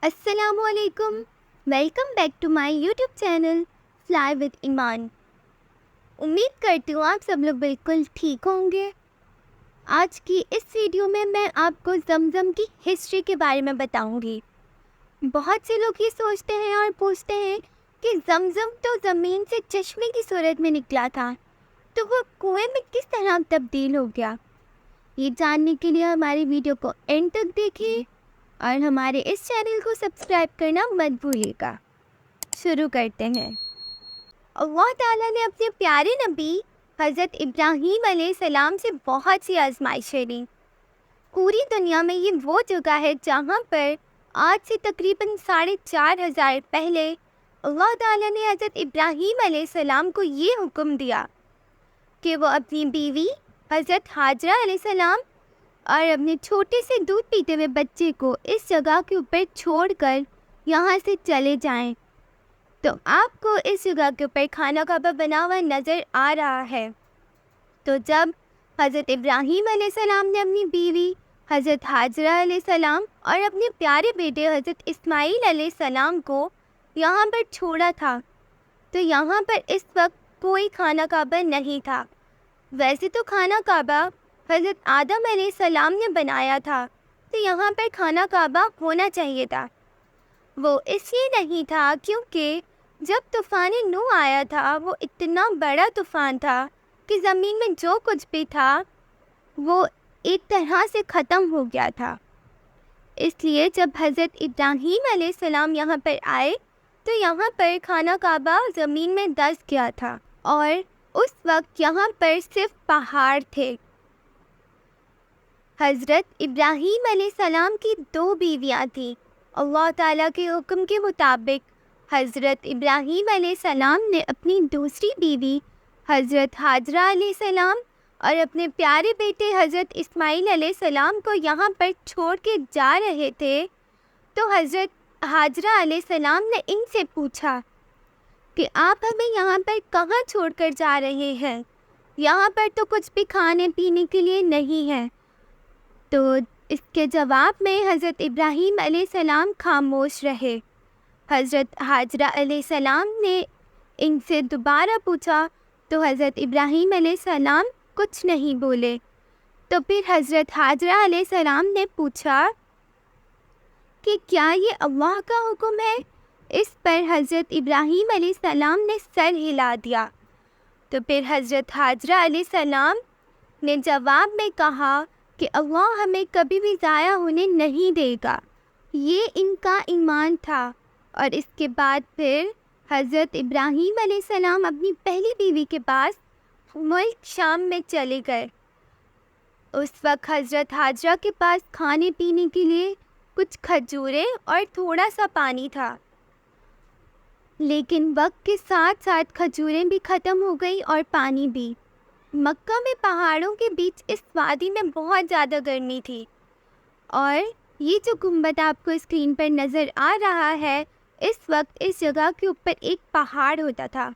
السلام علیکم، welcome back to my YouTube channel fly with Iman. امید کرتی ہوں آپ سب لوگ بالکل ٹھیک ہوں گے۔ آج کی اس ویڈیو میں آپ کو زمزم کی ہسٹری کے بارے میں بتاؤں گی۔ بہت سے لوگ یہ سوچتے ہیں اور پوچھتے ہیں کہ زمزم تو زمین سے چشمے کی صورت میں نکلا تھا، تو وہ کنویں میں کس طرح تبدیل ہو گیا؟ یہ جاننے کے لیے ہماری ویڈیو کو اینڈ تک دیکھیں اور ہمارے اس چینل کو سبسکرائب کرنا مت بھولیے گا۔ شروع کرتے ہیں۔ اللہ تعالیٰ نے اپنے پیارے نبی حضرت ابراہیم علیہ السلام سے بہت سی آزمائشیں لیں۔ پوری دنیا میں یہ وہ جگہ ہے جہاں پر آج سے تقریباً 4500 پہلے اللہ تعالیٰ نے حضرت ابراہیم علیہ السلام کو یہ حکم دیا کہ وہ اپنی بیوی حضرت حاجرہ علیہ السلام اور اپنے چھوٹے سے دودھ پیتے ہوئے بچے کو اس جگہ کے اوپر چھوڑ کر یہاں سے چلے جائیں۔ تو آپ کو اس جگہ کے اوپر خانہ کعبہ بنا ہوا نظر آ رہا ہے۔ تو جب حضرت ابراہیم علیہ السلام نے اپنی بیوی حضرت حاجرہ علیہ السلام اور اپنے پیارے بیٹے حضرت اسماعیل علیہ السلام کو یہاں پر چھوڑا تھا، تو یہاں پر اس وقت کوئی خانہ کعبہ نہیں تھا۔ ویسے تو خانہ کعبہ حضرت آدم علیہ السلام نے بنایا تھا، تو یہاں پر خانہ کعبہ ہونا چاہیے تھا۔ وہ اس لیے نہیں تھا کیونکہ جب طوفان نوح آیا تھا وہ اتنا بڑا طوفان تھا کہ زمین میں جو کچھ بھی تھا وہ ایک طرح سے ختم ہو گیا تھا۔ اس لیے جب حضرت ابراہیم علیہ السلام یہاں پر آئے تو یہاں پر خانہ کعبہ زمین میں دس گیا تھا، اور اس وقت یہاں پر صرف پہاڑ تھے۔ حضرت ابراہیم علیہ السلام کی 2 بیویاں تھیں۔ اللہ تعالیٰ کے حکم کے مطابق حضرت ابراہیم علیہ السلام نے اپنی دوسری بیوی حضرت حاجرہ علیہ السلام اور اپنے پیارے بیٹے حضرت اسماعیل علیہ السلام کو یہاں پر چھوڑ کے جا رہے تھے، تو حضرت حاجرہ علیہ السلام نے ان سے پوچھا کہ آپ ہمیں یہاں پر کہاں چھوڑ کر جا رہے ہیں؟ یہاں پر تو کچھ بھی کھانے پینے کے لیے نہیں ہے۔ تو اس کے جواب میں حضرت ابراہیم علیہ السلام خاموش رہے۔ حضرت حاجرہ علیہ السلام نے ان سے دوبارہ پوچھا تو حضرت ابراہیم علیہ السلام کچھ نہیں بولے۔ تو پھر حضرت حاجرہ علیہ السلام نے پوچھا کہ کیا یہ اللہ کا حکم ہے؟ اس پر حضرت ابراہیم علیہ السلام نے سر ہلا دیا۔ تو پھر حضرت حاجرہ علیہ السلام نے جواب میں کہا کہ اللہ ہمیں کبھی بھی ضائع ہونے نہیں دے گا۔ یہ ان کا ایمان تھا۔ اور اس کے بعد پھر حضرت ابراہیم علیہ السلام اپنی پہلی بیوی کے پاس ملک شام میں چلے گئے۔ اس وقت حضرت حاجرہ کے پاس کھانے پینے کے لیے کچھ کھجوریں اور تھوڑا سا پانی تھا، لیکن وقت کے ساتھ ساتھ کھجوریں بھی ختم ہو گئی اور پانی بھی۔ مکہ میں پہاڑوں کے بیچ اس وادی میں بہت زیادہ گرمی تھی، اور یہ جو گنبد آپ کو اسکرین پر نظر آ رہا ہے، اس وقت اس جگہ کے اوپر ایک پہاڑ ہوتا تھا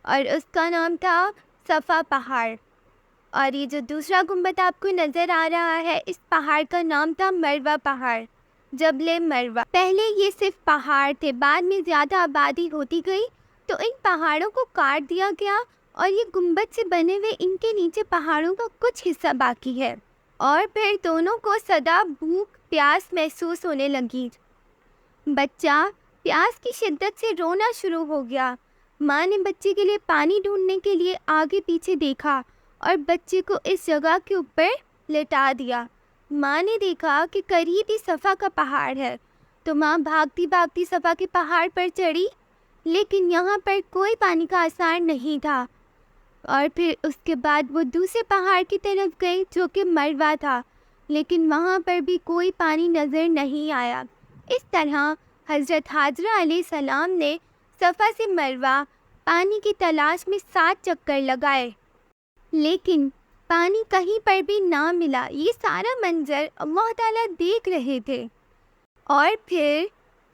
اور اس کا نام تھا صفا پہاڑ۔ اور یہ جو دوسرا گنبد آپ کو نظر آ رہا ہے، اس پہاڑ کا نام تھا مروہ پہاڑ، جبل مروہ۔ پہلے یہ صرف پہاڑ تھے، بعد میں زیادہ آبادی ہوتی گئی تو ان پہاڑوں کو کاٹ دیا گیا، اور یہ گنبد سے بنے ہوئے ان کے نیچے پہاڑوں کا کچھ حصہ باقی ہے۔ اور پھر دونوں کو سدا بھوک پیاس محسوس ہونے لگی۔ بچہ پیاس کی شدت سے رونا شروع ہو گیا۔ ماں نے بچے کے لیے پانی ڈھونڈنے کے لیے آگے پیچھے دیکھا اور بچے کو اس جگہ کے اوپر لٹا دیا۔ ماں نے دیکھا کہ قریب ہی صفا کا پہاڑ ہے، تو ماں بھاگتی بھاگتی صفا کے پہاڑ پر چڑھی، لیکن یہاں پر کوئی پانی کا آثار نہیں تھا۔ اور پھر اس کے بعد وہ دوسرے پہاڑ کی طرف گئی جو کہ مروہ تھا، لیکن وہاں پر بھی کوئی پانی نظر نہیں آیا۔ اس طرح حضرت حاجرہ علیہ السلام نے صفا سے مروہ پانی کی تلاش میں 7 چکر لگائے، لیکن پانی کہیں پر بھی نہ ملا۔ یہ سارا منظر اللہ تعالیٰ دیکھ رہے تھے۔ اور پھر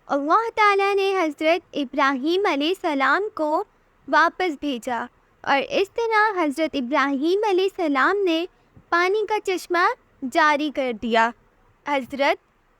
اللہ تعالیٰ نے حضرت ابراہیم علیہ السلام کو واپس بھیجا، اور اس طرح حضرت ابراہیم علیہ السلام نے پانی کا چشمہ جاری کر دیا۔ حضرت